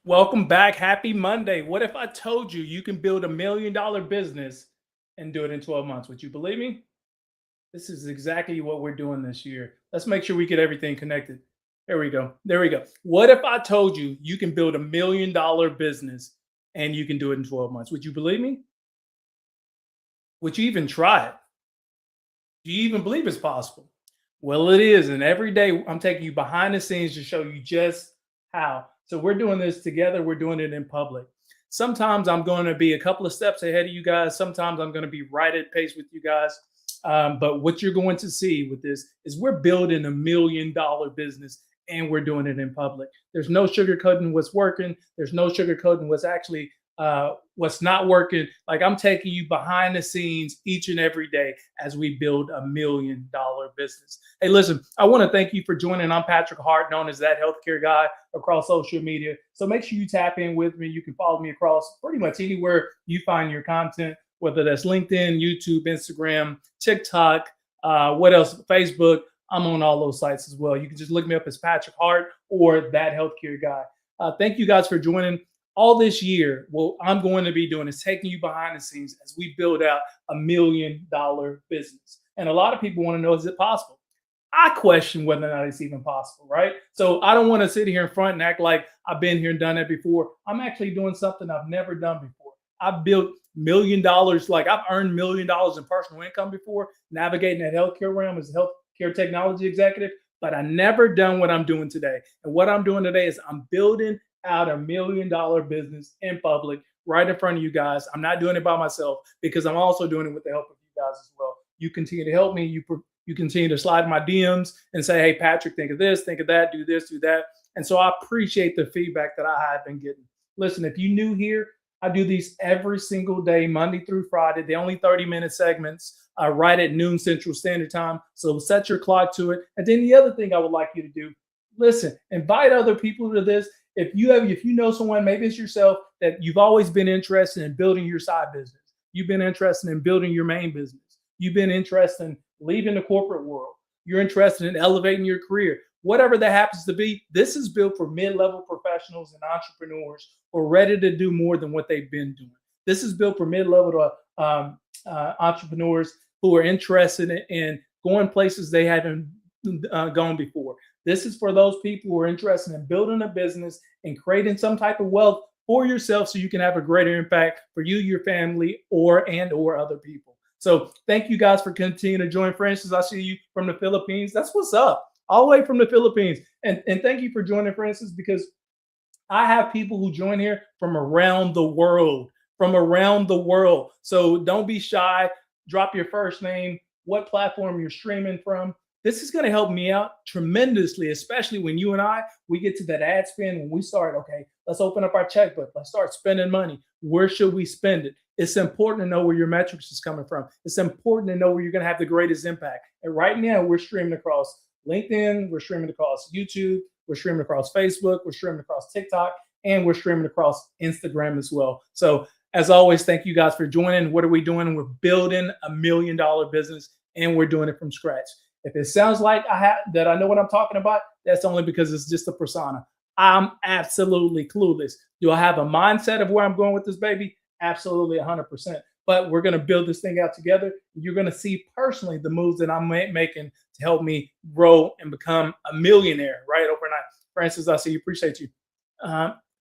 Welcome back. Happy Monday. What if I told you you can build $1 million business and do it in 12 months? Would you believe me? This is exactly what we're doing this year. Let's make sure we get everything connected. There we go. There we go. What if I told you you can build $1 million business and you can do it in 12 months? Would you believe me? Would you even try it? Do you even believe it's possible? Well, it is. And every day I'm taking you behind the scenes to show you just how. So we're doing this together. We're doing it in public. Sometimes I'm going to be a couple of steps ahead of you guys. Sometimes I'm going to be right at pace with you guys. But what you're going to see with this is we're building $1 million business and we're doing it in public. There's no sugarcoating what's working. There's no sugarcoating what's not working. Like I'm taking you behind the scenes each and every day as we build $1 million business. Hey, listen, I want to thank you for joining. I'm Patrick Hart, known as that healthcare guy across social media. So make sure you tap in with me. You can follow me across pretty much anywhere you find your content, whether that's LinkedIn, YouTube, Instagram, TikTok, what else? Facebook. I'm on all those sites as well. You can just look me up as Patrick Hart or that healthcare guy. Thank you guys for joining. All this year, what I'm going to be doing is taking you behind the scenes as we build out $1 million business. And a lot of people want to know, is it possible? I question whether or not it's even possible, right? So I don't want to sit here in front and act like I've been here and done that before. I'm actually doing something I've never done before. I've built $1 million, like I've earned $1 million in personal income before, navigating that healthcare realm as a healthcare technology executive, but I never done what I'm doing today. And what I'm doing today is I'm building out $1 million business in public right in front of you guys. I'm not doing it by myself because I'm also doing it with the help of you guys as well. You continue to help me. You continue to slide my DMs and say, hey, Patrick, think of this, think of that, do this, do that. And so I appreciate the feedback that I have been getting. Listen, if you're new here, I do these every single day, Monday through Friday. They're only 30-minute segments, right at noon Central Standard Time. So set your clock to it. And then the other thing I would like you to do, listen, invite other people to this. If you know someone, maybe it's yourself, that you've always been interested in building your side business. You've been interested in building your main business. You've been interested in leaving the corporate world. You're interested in elevating your career. Whatever that happens to be, this is built for mid-level professionals and entrepreneurs who are ready to do more than what they've been doing. This is built for mid-level entrepreneurs who are interested in going places they haven't gone before. This is for those people who are interested in building a business and creating some type of wealth for yourself so you can have a greater impact for you, your family, or other people. So thank you guys for continuing to join. Francis, I see you from the Philippines. That's what's up. All the way from the Philippines. And thank you for joining, Francis, because I have people who join here from around the world, So don't be shy. Drop your first name, what platform you're streaming from. This is going to help me out tremendously, especially when you and we get to that ad spend, when we start, okay, let's open up our checkbook. Let's start spending money. Where should we spend it? It's important to know where your metrics is coming from. It's important to know where you're going to have the greatest impact. And right now we're streaming across LinkedIn, we're streaming across YouTube, we're streaming across Facebook, we're streaming across TikTok, and we're streaming across Instagram as well. So as always, thank you guys for joining. What are we doing? We're building $1 million business and we're doing it from scratch. If it sounds like I know what I'm talking about, that's only because it's just a persona. I'm absolutely clueless. Do I have a mindset of where I'm going with this baby? Absolutely 100%. But we're going to build this thing out together. You're going to see personally the moves that I'm making to help me grow and become a millionaire right overnight. Francis, I see you. Appreciate you.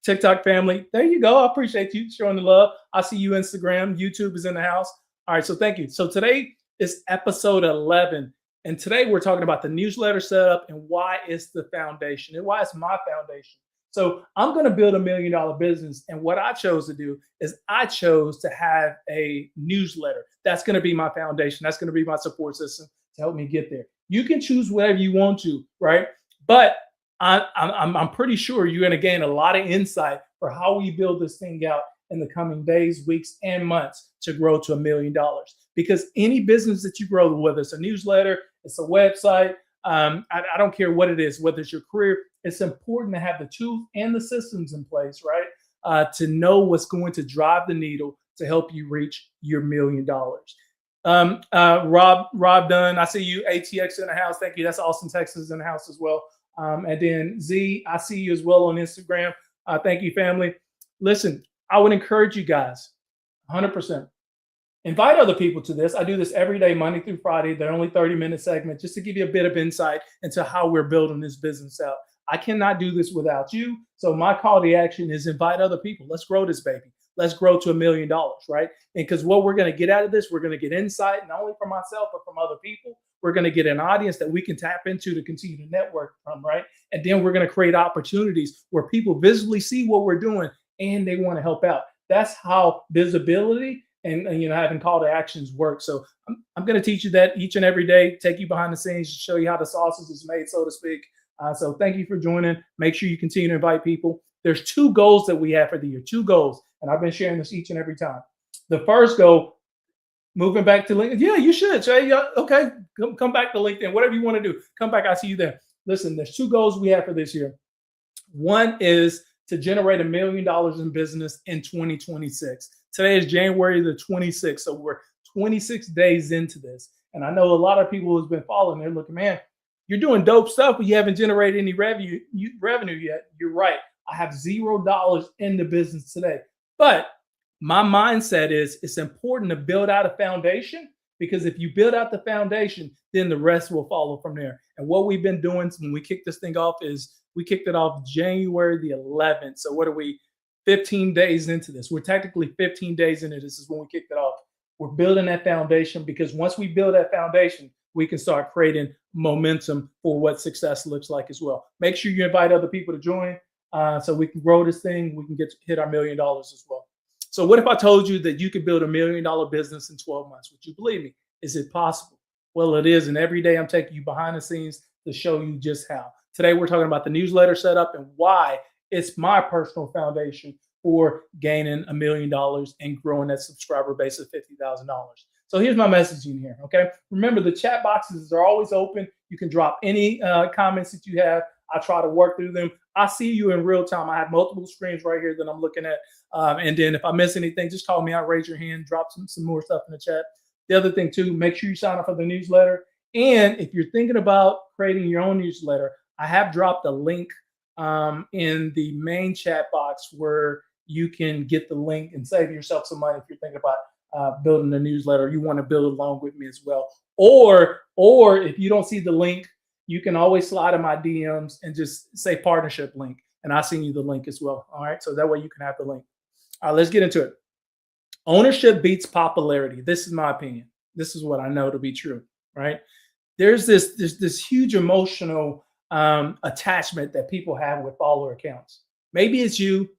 TikTok family, there you go. I appreciate you showing the love. I see you. Instagram, YouTube is in the house. All right, so thank you. So today is episode 11. And today we're talking about the newsletter setup and why it's the foundation and why it's my foundation. So I'm going to build $1 million business. And what I chose to do is I chose to have a newsletter. That's going to be my foundation. That's going to be my support system to help me get there. You can choose whatever you want to, right? But I'm pretty sure you're going to gain a lot of insight for how we build this thing out in the coming days, weeks, and months to grow to $1 million. Because any business that you grow, whether it's a newsletter, it's a website, I don't care what it is, whether it's your career, it's important to have the tools and the systems in place, right? To know what's going to drive the needle to help you reach your $1 million. Rob Dunn, I see you. ATX in the house. Thank you. That's Austin, Texas in the house as well. And then Z, I see you as well on Instagram. Thank you, family. Listen, I would encourage you guys 100%. Invite other people to this. I do this every day, Monday through Friday. They're only 30-minute segments just to give you a bit of insight into how we're building this business out. I cannot do this without you. So my call to action is invite other people. Let's grow this baby. Let's grow to $1 million, right? And because what we're going to get out of this, we're going to get insight, not only from myself, but from other people. We're going to get an audience that we can tap into to continue to network from, right? And then we're going to create opportunities where people visibly see what we're doing and they want to help out. That's how visibility and having call to actions work. So I'm going to teach you that each and every day, take you behind the scenes, show you how the sausage is made, so to speak. So thank you for joining. Make sure you continue to invite people. There's 2 goals that we have for the year, 2 goals. And I've been sharing this each and every time. The first goal, moving back to LinkedIn. Yeah, you should, Jay. Yeah, okay, come back to LinkedIn. Whatever you want to do, come back. I see you there. Listen, there's 2 goals we have for this year. One is to generate $1 million in business in 2026. Today is January the 26th. So we're 26 days into this. And I know a lot of people who's been following, they're looking, man, you're doing dope stuff, but you haven't generated any revenue yet. You're right. I have $0 in the business today. But my mindset is it's important to build out a foundation, because if you build out the foundation, then the rest will follow from there. And what we've been doing when we kicked this thing off is we kicked it off January the 11th. So what are we, 15 days into this? We're technically 15 days into this is when we kicked it off. We're building that foundation, because once we build that foundation, we can start creating momentum for what success looks like as well. Make sure you invite other people to join so we can grow this thing. We can hit our $1 million as well. So what if I told you that you could build $1 million business in 12 months? Would you believe me? Is it possible? Well, it is. And every day I'm taking you behind the scenes to show you just how. Today, we're talking about the newsletter setup and why it's my personal foundation for gaining $1 million and growing that subscriber base of $50,000. So here's my messaging here, okay? Remember, the chat boxes are always open. You can drop any comments that you have. I try to work through them. I see you in real time. I have multiple screens right here that I'm looking at. And then if I miss anything, just call me out, raise your hand, drop some more stuff in the chat. The other thing too, make sure you sign up for the newsletter. And if you're thinking about creating your own newsletter, I have dropped a link in the main chat box where you can get the link and save yourself some money if you're thinking about building a newsletter. You want to build along with me as well. Or if you don't see the link, you can always slide in my DMs and just say partnership link, and I'll send you the link as well. All right, so that way you can have the link. All right, let's get into it. Ownership beats popularity. This is my opinion. This is what I know to be true, right? There's this huge emotional attachment that people have with follower accounts. Maybe it's you.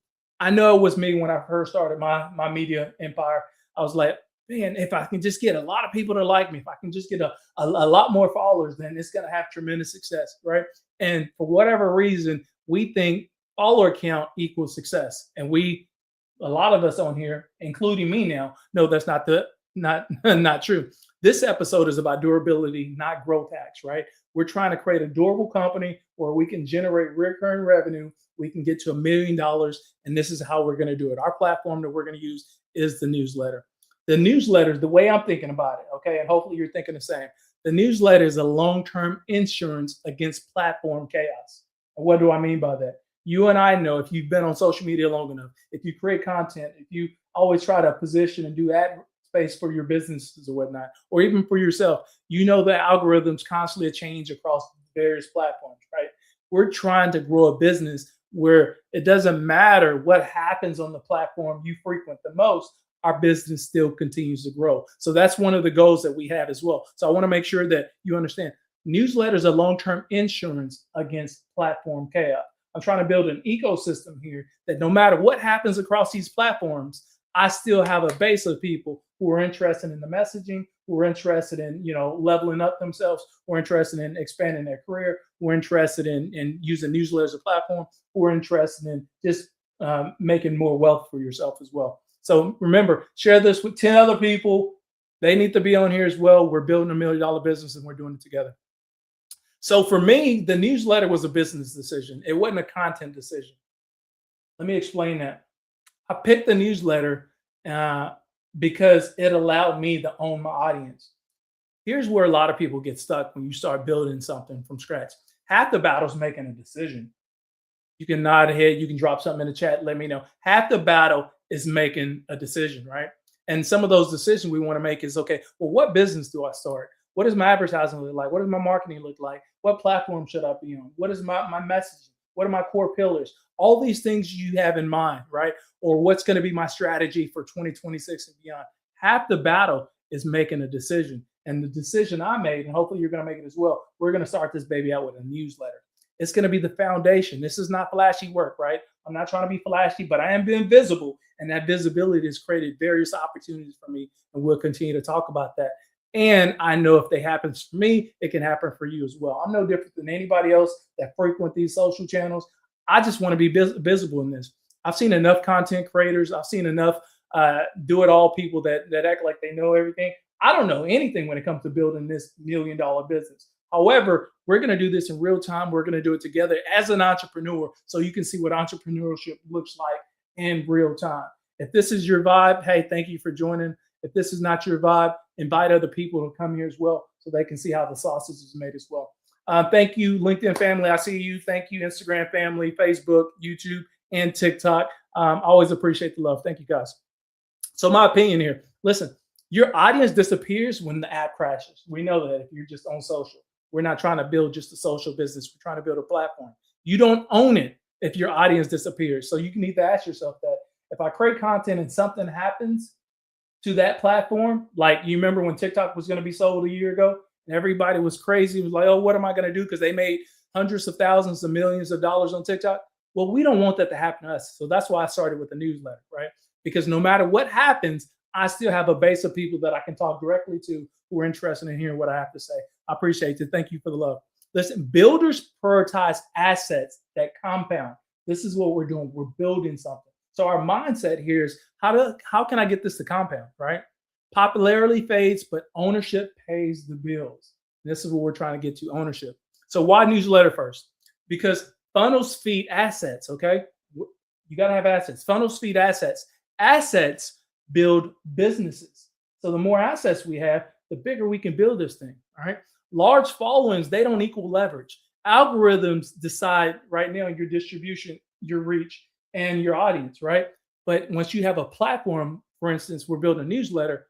I know it was me when I first started my media empire. I was like, man, if I can just get a lot of people to like me, if I can just get a lot more followers, then it's going to have tremendous success, right? And for whatever reason, we think follower count equals success. And a lot of us on here, including me now, know that's not true. This episode is about durability, not growth hacks, right? We're trying to create a durable company where we can generate recurring revenue. We can get to $1 million, and this is how we're going to do it. Our platform that we're going to use is the newsletter. The newsletter, the way I'm thinking about it, okay, and hopefully you're thinking the same. The newsletter is a long-term insurance against platform chaos. And what do I mean by that? You and I know, if you've been on social media long enough, if you create content, if you always try to position and do ad space for your businesses or whatnot, or even for yourself, you know the algorithms constantly change across various platforms, right? We're trying to grow a business where it doesn't matter what happens on the platform you frequent the most, our business still continues to grow. So that's one of the goals that we have as well. So I want to make sure that you understand newsletters are long-term insurance against platform chaos. I'm trying to build an ecosystem here that no matter what happens across these platforms, I still have a base of people who are interested in the messaging, who are interested in, leveling up themselves, who are interested in expanding their career, who are interested in using newsletters as a platform, who are interested in just making more wealth for yourself as well. So remember, share this with 10 other people. They need to be on here as well. We're building $1 million business and we're doing it together. So for me, the newsletter was a business decision. It wasn't a content decision. Let me explain that. I picked the newsletter because it allowed me to own my audience. Here's where a lot of people get stuck when you start building something from scratch. Half the battle is making a decision. You can nod ahead. You can drop something in the chat. Let me know. Half the battle is making a decision, right? And some of those decisions we want to make is okay, well, what business do I start? What does my advertising look like? What does my marketing look like? What platform should I be on? What is my messaging? What are my core pillars? All these things you have in mind, right? Or what's going to be my strategy for 2026 and beyond. Half the battle is making a decision. And the decision I made, and hopefully you're going to make it as well, we're going to start this baby out with a newsletter. It's going to be the foundation. This is not flashy work, right? I'm not trying to be flashy, but I am being visible. And that visibility has created various opportunities for me. And we'll continue to talk about that. And I know if they happens for me, it can happen for you as well. I'm no different than anybody else that frequent these social channels. I just want to be visible in this. I've seen enough content creators. I've seen enough do-it-all people that act like they know everything. I don't know anything when it comes to building this $1 million business. However, we're going to do this in real time. We're going to do it together as an entrepreneur so you can see what entrepreneurship looks like in real time. If this is your vibe, hey, thank you for joining. If this is not your vibe, invite other people to come here as well so they can see how the sausage is made as well. Thank you, LinkedIn family. I see you. Thank you, Instagram family, Facebook, YouTube, and TikTok. Always appreciate the love. Thank you, guys. So my opinion here, listen, your audience disappears when the app crashes. We know that if you're just on social. We're not trying to build just a social business. We're trying to build a platform. You don't own it if your audience disappears. So you need to ask yourself that if I create content and something happens to that platform, like you remember when TikTok was going to be sold a year ago and everybody was crazy. It was like, oh, what am I going to do? Because they made hundreds of thousands of millions of dollars on TikTok. Well, we don't want that to happen to us. So that's why I started with the newsletter, right? Because no matter what happens, I still have a base of people that I can talk directly to who are interested in hearing what I have to say. I appreciate it. Thank you for the love. Listen, builders prioritize assets that compound. This is what we're doing. We're building something. So our mindset here is how can I get this to compound, right? Popularity fades, but ownership pays the bills. This is what we're trying to get to, ownership. So why newsletter first? Because funnels feed assets, okay? You got to have assets. Funnels feed assets. Assets build businesses. So the more assets we have, the bigger we can build this thing, all right? Large followings, they don't equal leverage. Algorithms decide right now your distribution, your reach, and your audience, right? But once you have a platform, for instance, we're building a newsletter,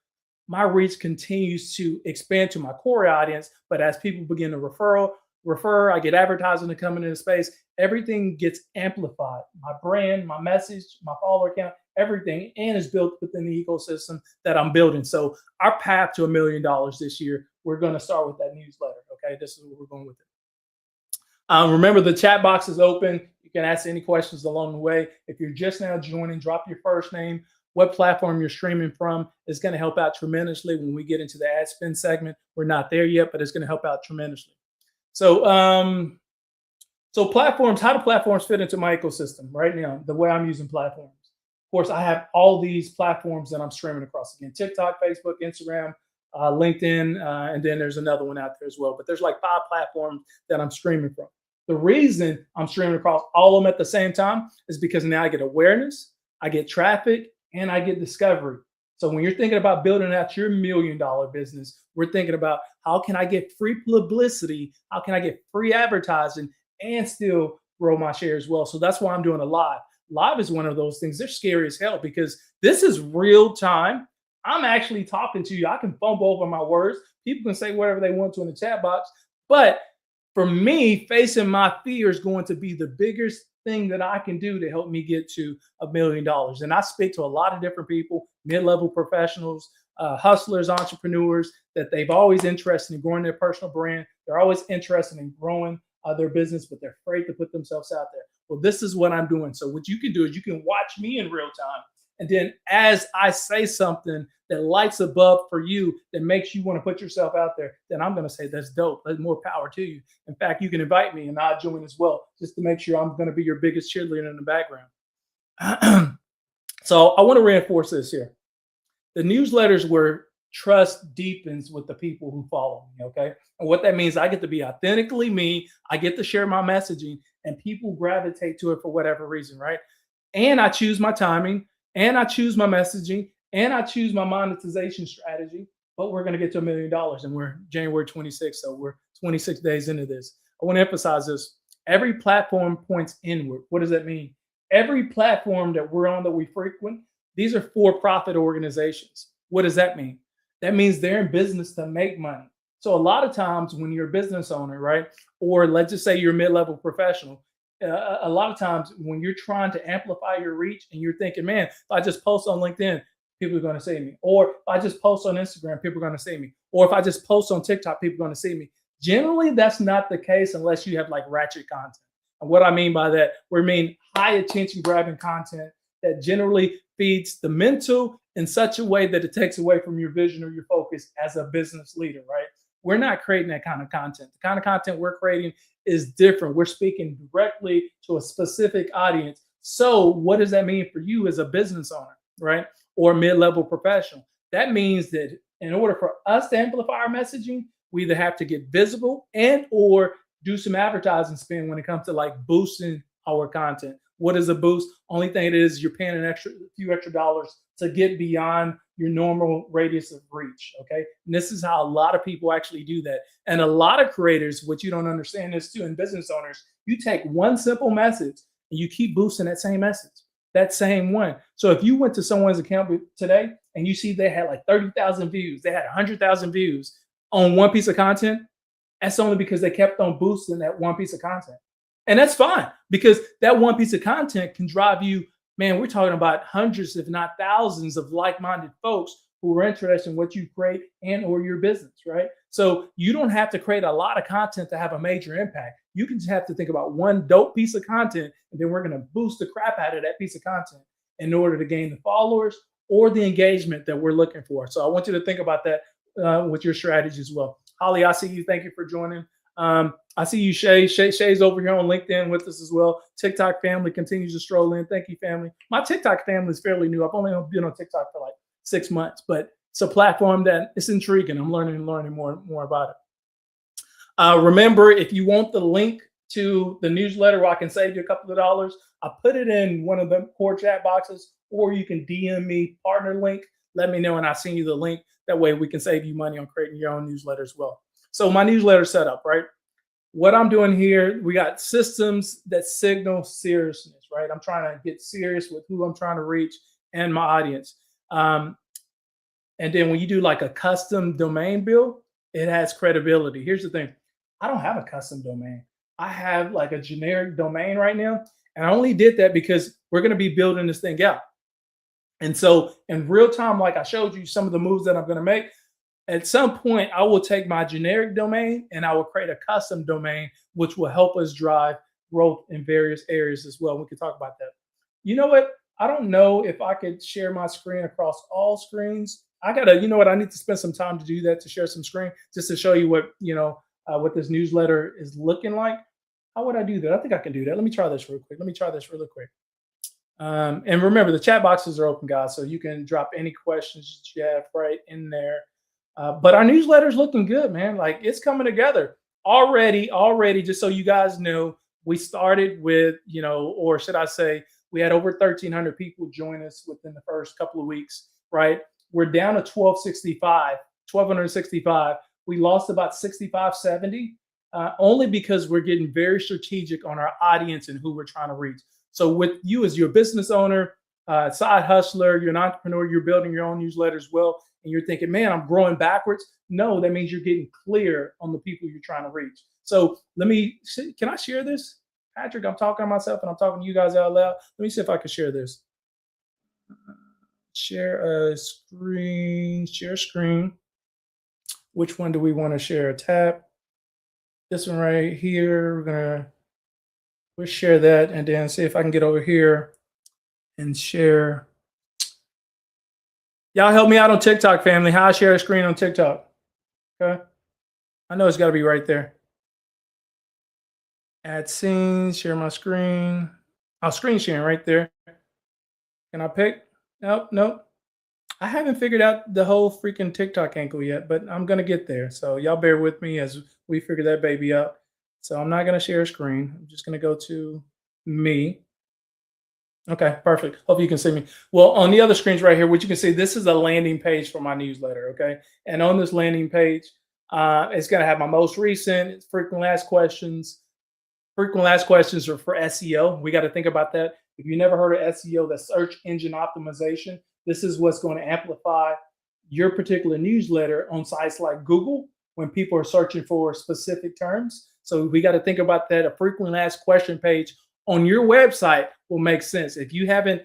my reach continues to expand to my core audience. But as people begin to refer, I get advertising to come into the space, everything gets amplified. My brand, my message, my follower count, everything, and is built within the ecosystem that I'm building. So our path to $1 million this year, we're going to start with that newsletter. Okay, this is where we're going with it. Remember, the chat box is open. You can ask any questions along the way. If you're just now joining, drop your first name, what platform you're streaming from. Is going to help out tremendously when we get into the ad spend segment. We're not there yet, but it's going to help out tremendously. So, so platforms, how do platforms fit into my ecosystem right now? The way I'm using platforms. Of course, I have all these platforms that I'm streaming across. Again, TikTok, Facebook, Instagram, LinkedIn, and then there's another one out there as well. But there's like 5 platforms that I'm streaming from. The reason I'm streaming across all of them at the same time is because now I get awareness, I get traffic, and I get discovery. So when you're thinking about building out your $1 million business, we're thinking about how can I get free publicity? How can I get free advertising and still grow my share as well? So that's why I'm doing a live. Live is one of those things. They're scary as hell because this is real time. I'm actually talking to you. I can fumble over my words. People can say whatever they want to in the chat box. But for me, facing my fear is going to be the biggest thing that I can do to help me get to $1 million. And I speak to a lot of different people, mid-level professionals, hustlers, entrepreneurs, that they've always interested in growing their personal brand. They're always interested in growing their business, but they're afraid to put themselves out there. Well, this is what I'm doing. So what you can do is you can watch me in real time. And then as I say something that lights above for you, that makes you want to put yourself out there, then I'm going to say, that's dope. That's more power to you. In fact, you can invite me and I'll join as well, just to make sure I'm going to be your biggest cheerleader in the background. So I want to reinforce this here. The newsletters where trust deepens with the people who follow me, okay? And what that means, I get to be authentically me. I get to share my messaging and people gravitate to it for whatever reason, right? And I choose my timing, and I choose my messaging, and I choose my monetization strategy. But we're going to get to $1 million, and we're January 26th, so we're 26 days into this. I want to emphasize this. Every platform points inward. What does that mean? Every platform that we're on that we frequent, these are for-profit organizations. What does that mean? That means they're in business to make money. So a lot of times when you're a business owner, right, or let's just say you're a mid-level professional, a lot of times when you're trying to amplify your reach and you're thinking, man, if I just post on LinkedIn, people are going to see me. Or if I just post on Instagram, people are going to see me. Or if I just post on TikTok, people are going to see me. Generally, that's not the case unless you have like ratchet content. And what I mean by that, we mean high attention grabbing content that generally feeds the mental in such a way that it takes away from your vision or your focus as a business leader, right? We're not creating that kind of content. The kind of content we're creating is different. We're speaking directly to a specific audience. So, what does that mean for you as a business owner, right? Or mid-level professional? That means that in order for us to amplify our messaging, we either have to get visible and or do some advertising spend when it comes to like boosting our content. What is a boost? Only thing it is you're paying a few extra dollars to get beyond your normal radius of reach. Okay. And this is how a lot of people actually do that. And a lot of creators, what you don't understand is too, and business owners, you take one simple message and you keep boosting that same message, that same one. So if you went to someone's account today and you see they had like 30,000 views, they had 100,000 views on one piece of content, that's only because they kept on boosting that one piece of content. And that's fine because that one piece of content can drive you, man, we're talking about hundreds, if not thousands of like-minded folks who are interested in what you create and or your business, right? So you don't have to create a lot of content to have a major impact. You can just have to think about one dope piece of content, and then we're going to boost the crap out of that piece of content in order to gain the followers or the engagement that we're looking for. So I want you to think about that with your strategy as well. Holly, I see you. Thank you for joining. I see you, Shay. Shay's over here on LinkedIn with us as well. TikTok family continues to stroll in. Thank you, family. My TikTok family is fairly new. I've only been on TikTok for like 6 months, but it's a platform that it's intriguing. I'm learning more about it. Remember, if you want the link to the newsletter where I can save you a couple of dollars, I put it in one of the core chat boxes, or you can DM me partner link. Let me know and I'll send you the link. That way we can save you money on creating your own newsletter as well. So my newsletter setup, right? What I'm doing here, we got systems that signal seriousness, right? I'm trying to get serious with who I'm trying to reach and my audience. And then when you do like a custom domain build, it has credibility. Here's the thing. I don't have a custom domain. I have like a generic domain right now. And I only did that because we're going to be building this thing out. And so in real time, like I showed you some of the moves that I'm going to make, at some point, I will take my generic domain and I will create a custom domain, which will help us drive growth in various areas as well. We can talk about that. You know what? I don't know if I could share my screen across all screens. I need to spend some time to do that, to share some screen, just to show you what this newsletter is looking like. How would I do that? I think I can do that. Let me try this real quick. And remember, the chat boxes are open, guys, so you can drop any questions that you have right in there. But our newsletter is looking good, man. Like it's coming together already. Just so you guys know, we started with, or should I say, we had over 1,300 people join us within the first couple of weeks, right? We're down to 1,265. We lost about 65, 70, only because we're getting very strategic on our audience and who we're trying to reach. So with you as your business owner, side hustler, you're an entrepreneur, you're building your own newsletter as well, and you're thinking, man, I'm growing backwards. No, that means you're getting clear on the people you're trying to reach. So can I share this? Patrick, I'm talking to myself and I'm talking to you guys out loud. Let me see if I can share this. Share a screen. Which one do we want to share? Tap this one right here. We'll share that and then see if I can get over here and share. Y'all help me out on TikTok, family. How I share a screen on TikTok. Okay. I know it's got to be right there. Add scenes, share my screen. I'll screen sharing right there. Can I pick? Nope. I haven't figured out the whole freaking TikTok ankle yet, but I'm going to get there. So y'all bear with me as we figure that baby out. So I'm not going to share a screen. I'm just going to go to me. Okay, perfect. Hope you can see me. Well, on the other screens right here, what you can see, this is a landing page for my newsletter, okay? And on this landing page, it's going to have my most recent, frequently asked questions, Frequent asked questions are for SEO. We got to think about that. If you never heard of SEO, that's search engine optimization. This is what's going to amplify your particular newsletter on sites like Google when people are searching for specific terms. So we got to think about that. A frequently asked question page on your website will make sense. If you haven't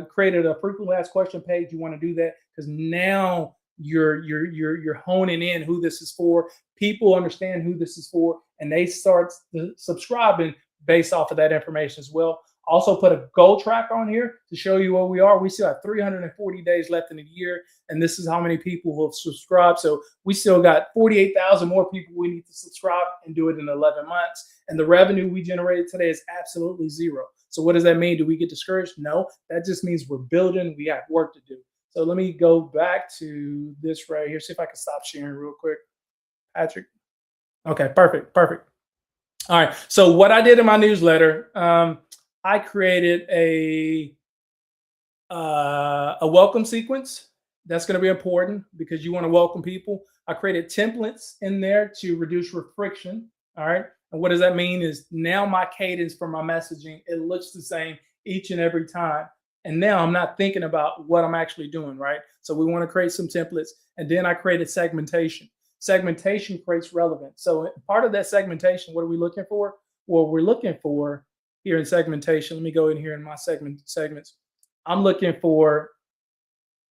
created a frequently asked question page, you want to do that because now you're honing in who this is for. People understand who this is for, and they start subscribing based off of that information as well. Also put a goal track on here to show you where we are. We still have 340 days left in the year, and this is how many people will subscribe. So we still got 48,000 more people we need to subscribe and do it in 11 months. And the revenue we generated today is absolutely zero. So what does that mean? Do we get discouraged? No, that just means we're building. We have work to do. So let me go back to this right here. See if I can stop sharing real quick. Patrick. Okay, perfect. All right. So what I did in my newsletter, I created a welcome sequence. That's going to be important because you want to welcome people. I created templates in there to reduce friction. All right. And what does that mean is now my cadence for my messaging, it looks the same each and every time. And now I'm not thinking about what I'm actually doing, right? So we want to create some templates. And then I created segmentation. Segmentation creates relevance. So part of that segmentation, what are we looking for? Well, we're looking for here in segmentation. Let me go in here in my segments. I'm looking for,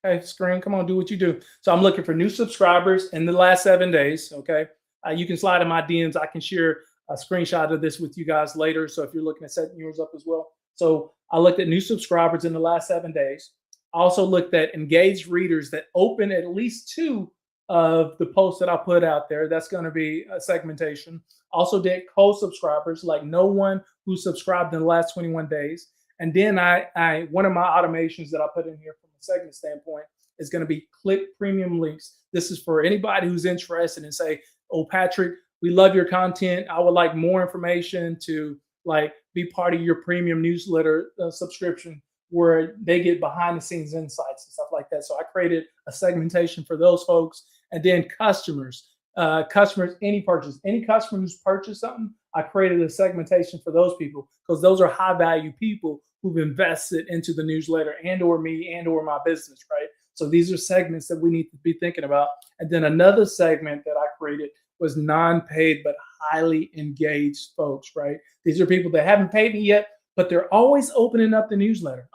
hey, screen, come on, do what you do. So I'm looking for new subscribers in the last 7 days, okay? You can slide in my DMs. I can share a screenshot of this with you guys later. So if you're looking at setting yours up as well. So I looked at new subscribers in the last 7 days. I also looked at engaged readers that open at least 2 of the posts that I put out there. That's going to be a segmentation. Also did co-subscribers, like no one who subscribed in the last 21 days. And then I one of my automations that I put in here from a segment standpoint is going to be click premium links. This is for anybody who's interested and say, oh, Patrick, we love your content. I would like more information to like be part of your premium newsletter subscription where they get behind the scenes insights and stuff like that. So I created a segmentation for those folks. And then customers, any customer who's purchased something, I created a segmentation for those people because those are high value people who've invested into the newsletter and or me and or my business, right? So these are segments that we need to be thinking about. And then another segment that I created was non-paid but highly engaged folks, right? These are people that haven't paid me yet, but they're always opening up the newsletter,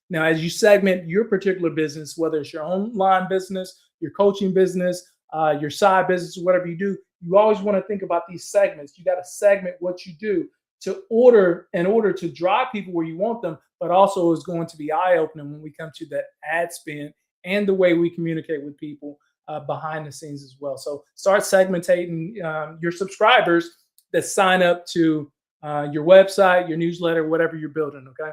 Now, as you segment your particular business, whether it's your online business, your coaching business, your side business, whatever you do, you always want to think about these segments. You got to segment what you do in order to drive people where you want them, but also is going to be eye-opening when we come to that ad spend and the way we communicate with people behind the scenes as well. So start segmentating your subscribers that sign up to your website, your newsletter, whatever you're building, okay?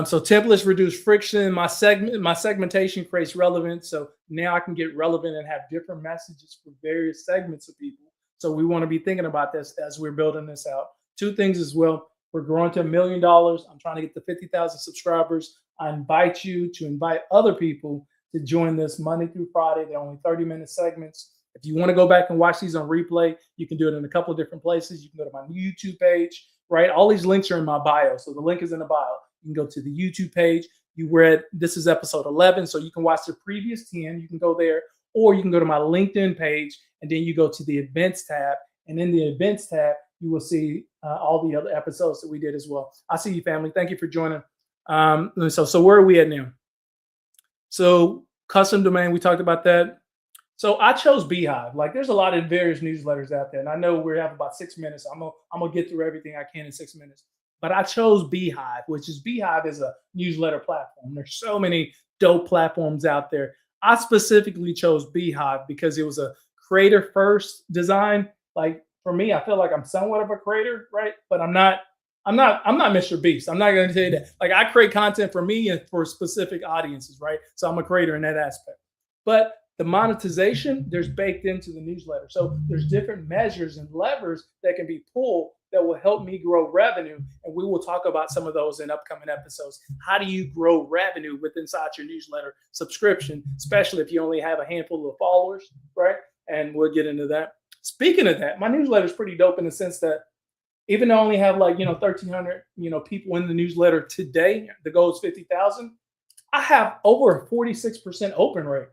So templates reduce friction. My segmentation creates relevance. So now I can get relevant and have different messages for various segments of people. So we want to be thinking about this as we're building this out. 2 things as well. We're growing to $1 million. I'm trying to get to 50,000 subscribers. I invite you to invite other people to join this Monday through Friday. They're only 30-minute segments. If you want to go back and watch these on replay, you can do it in a couple of different places. You can go to my YouTube page, right? All these links are in my bio. So the link is in the bio. You can go to the YouTube page. This is episode 11. So you can watch the previous 10. You can go there, or you can go to my LinkedIn page and then you go to the events tab. And in the events tab, you will see all the other episodes that we did as well. I see you, family. Thank you for joining. So where are we at now? So custom domain, we talked about that. So I chose Beehive. Like there's a lot of various newsletters out there. And I know we have about 6 minutes. I'm gonna get through everything I can in 6 minutes. But I chose Beehive, Beehive is a newsletter platform. There's so many dope platforms out there. I specifically chose Beehive because it was a creator first design. Like for me, I feel like I'm somewhat of a creator, right? But I'm not Mr. Beast. I'm not going to tell you that. Like I create content for me and for specific audiences, right? So I'm a creator in that aspect. But the monetization, there's baked into the newsletter. So there's different measures and levers that can be pulled that will help me grow revenue. And we will talk about some of those in upcoming episodes. How do you grow revenue inside your newsletter subscription, especially if you only have a handful of followers, right? And we'll get into that. Speaking of that, my newsletter is pretty dope in the sense that even though I only have like, 1,300, people in the newsletter today, the goal is 50,000. I have over a 46% open rate.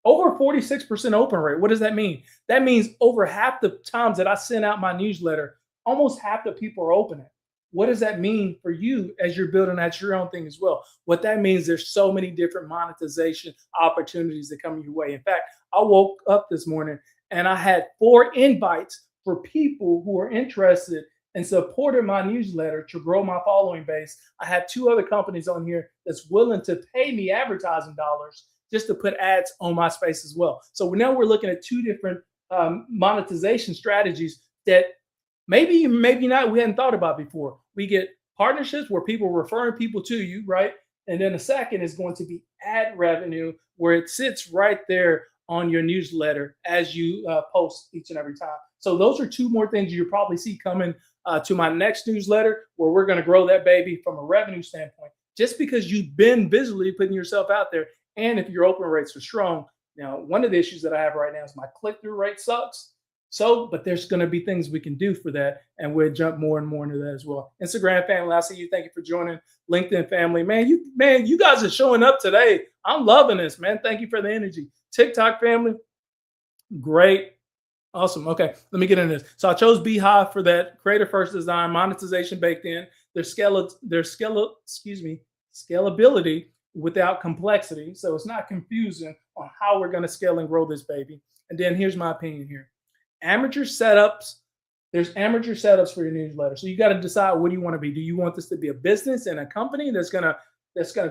Over 46% open rate. What does that mean? That means over half the times that I send out my newsletter, almost half the people are opening. What does that mean for you as you're building out your own thing as well? What that means, there's so many different monetization opportunities that come your way. In fact, I woke up this morning and I had 4 invites for people who are interested and supported my newsletter to grow my following base. I have 2 other companies on here that's willing to pay me advertising dollars just to put ads on my space as well. So now we're looking at 2 different monetization strategies that maybe not we hadn't thought about before. We get partnerships where people are referring people to you, right? And then the second is going to be ad revenue, where it sits right there on your newsletter as you post each and every time. So those are 2 more things you'll probably see coming to my next newsletter, where we're going to grow that baby from a revenue standpoint, just because you've been visually putting yourself out there. And if your open rates are strong. Now, one of the issues that I have right now is my click-through rate sucks. So, but there's going to be things we can do for that, and we'll jump more and more into that as well. Instagram family, I see you. Thank you for joining. LinkedIn family, man, you guys are showing up today. I'm loving this, man. Thank you for the energy. TikTok family, great. Awesome. Okay, let me get into this. So I chose Beehive for that. Creator first design, monetization baked in. Their scalability without complexity. So it's not confusing on how we're going to scale and grow this baby. And then here's my opinion here. Amateur setups. There's amateur setups for your newsletter. So you got to decide, what do you want to be? Do you want this to be a business and a company that's gonna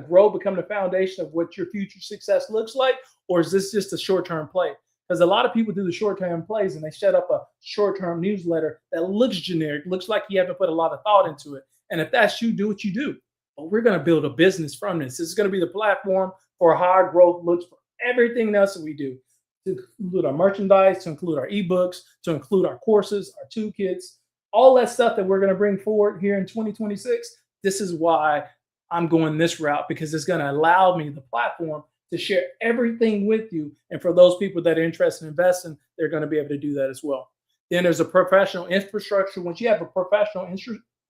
grow, become the foundation of what your future success looks like? Or is this just a short-term play? Because a lot of people do the short-term plays and they set up a short-term newsletter that looks generic, looks like you haven't put a lot of thought into it. And if that's you, do what you do. But we're going to build a business from this. This is going to be the platform for high growth looks for everything else that we do, to include our merchandise, to include our ebooks, to include our courses, our toolkits, all that stuff that we're going to bring forward here in 2026. This is why I'm going this route, because it's going to allow me the platform to share everything with you. And for those people that are interested in investing, they're going to be able to do that as well. Then there's a professional infrastructure. Once you have a professional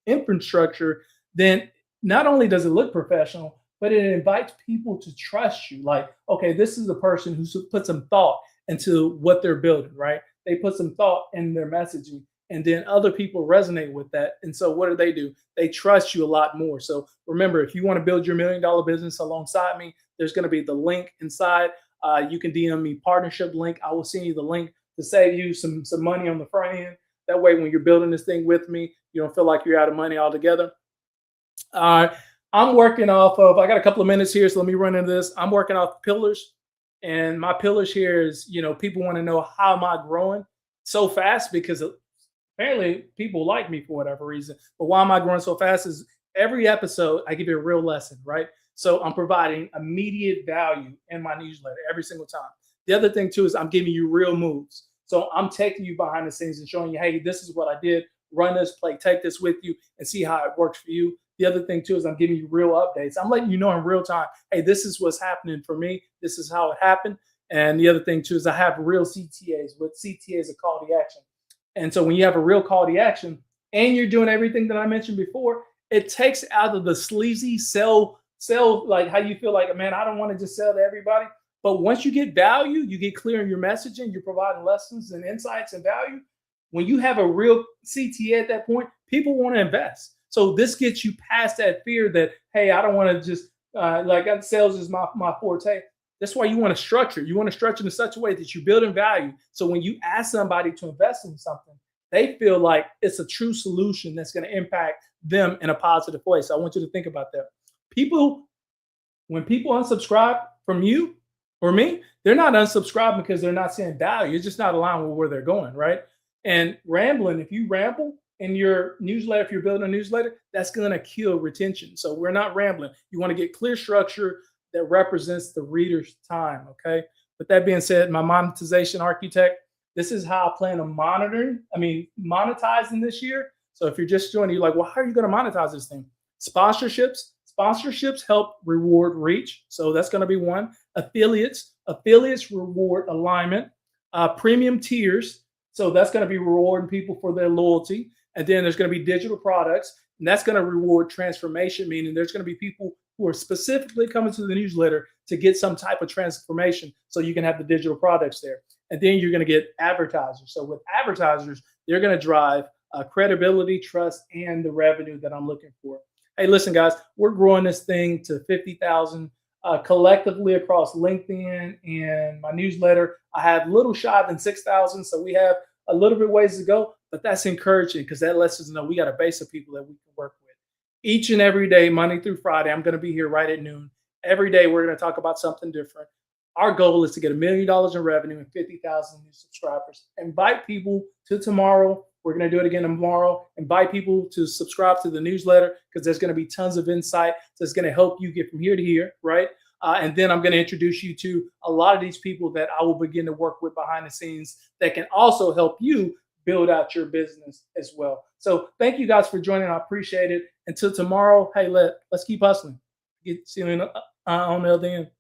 infrastructure, then not only does it look professional, but it invites people to trust you. Like, okay, this is a person who put some thought into what they're building, right? They put some thought in their messaging, and then other people resonate with that. And so what do? They trust you a lot more. So remember, if you want to build your $1 million business alongside me, there's going to be the link inside. You can DM me partnership link. I will send you the link to save you some money on the front end. That way, when you're building this thing with me, you don't feel like you're out of money altogether. I'm working off of, I got a couple of minutes here, so let me run into this. I'm working off pillars, and my pillars here is, people want to know, how am I growing so fast? Because apparently people like me for whatever reason. But why am I growing so fast is every episode, I give you a real lesson, right? So I'm providing immediate value in my newsletter every single time. The other thing too is I'm giving you real moves. So I'm taking you behind the scenes and showing you, hey, this is what I did. Run this play, take this with you and see how it works for you. The other thing too is I'm giving you real updates. I'm letting you know in real time, hey, this is what's happening for me. This is how it happened. And the other thing too is I have real CTAs. What CTAs are call to action. And so when you have a real call to action and you're doing everything that I mentioned before, it takes out of the sleazy sell, like how you feel like, man, I don't want to just sell to everybody. But once you get value, you get clear in your messaging, you're providing lessons and insights and value. When you have a real CTA at that point, people want to invest. So this gets you past that fear that, hey, I don't want to just sales is my forte. That's why you want to structure. You want to structure in such a way that you're building value. So when you ask somebody to invest in something, they feel like it's a true solution that's going to impact them in a positive way. So I want you to think about that. When people unsubscribe from you or me, they're not unsubscribing because they're not seeing value. It's just not aligned with where they're going, right? And rambling, if you ramble in your newsletter, if you're building a newsletter, that's going to kill retention. So we're not rambling. You want to get clear structure that represents the reader's time, okay? With that being said, my monetization architect, this is how I plan on monetizing this year. So if you're just joining, you're like, well, how are you going to monetize this thing? Sponsorships help reward reach. So that's going to be one. Affiliates reward alignment. Premium tiers So that's going to be rewarding people for their loyalty. And then there's going to be digital products, and that's going to reward transformation, meaning there's going to be people who are specifically coming to the newsletter to get some type of transformation so you can have the digital products there. And then you're going to get advertisers. So with advertisers, they're going to drive credibility, trust, and the revenue that I'm looking for. Hey, listen, guys, we're growing this thing to 50,000 collectively across LinkedIn and my newsletter. I have little shy than 6,000, so we have a little bit ways to go, but that's encouraging because that lets us know we got a base of people that we can work with. Each and every day, Monday through Friday, I'm going to be here right at noon. Every day, we're going to talk about something different. Our goal is to get $1 million in revenue and 50,000 new subscribers. Invite people to tomorrow. We're going to do it again tomorrow. Invite people to subscribe to the newsletter because there's going to be tons of insight that's going to help you get from here to here, right? And then I'm going to introduce you to a lot of these people that I will begin to work with behind the scenes that can also help you build out your business as well. So thank you guys for joining. I appreciate it. Until tomorrow, hey, let's keep hustling. See you on the other end.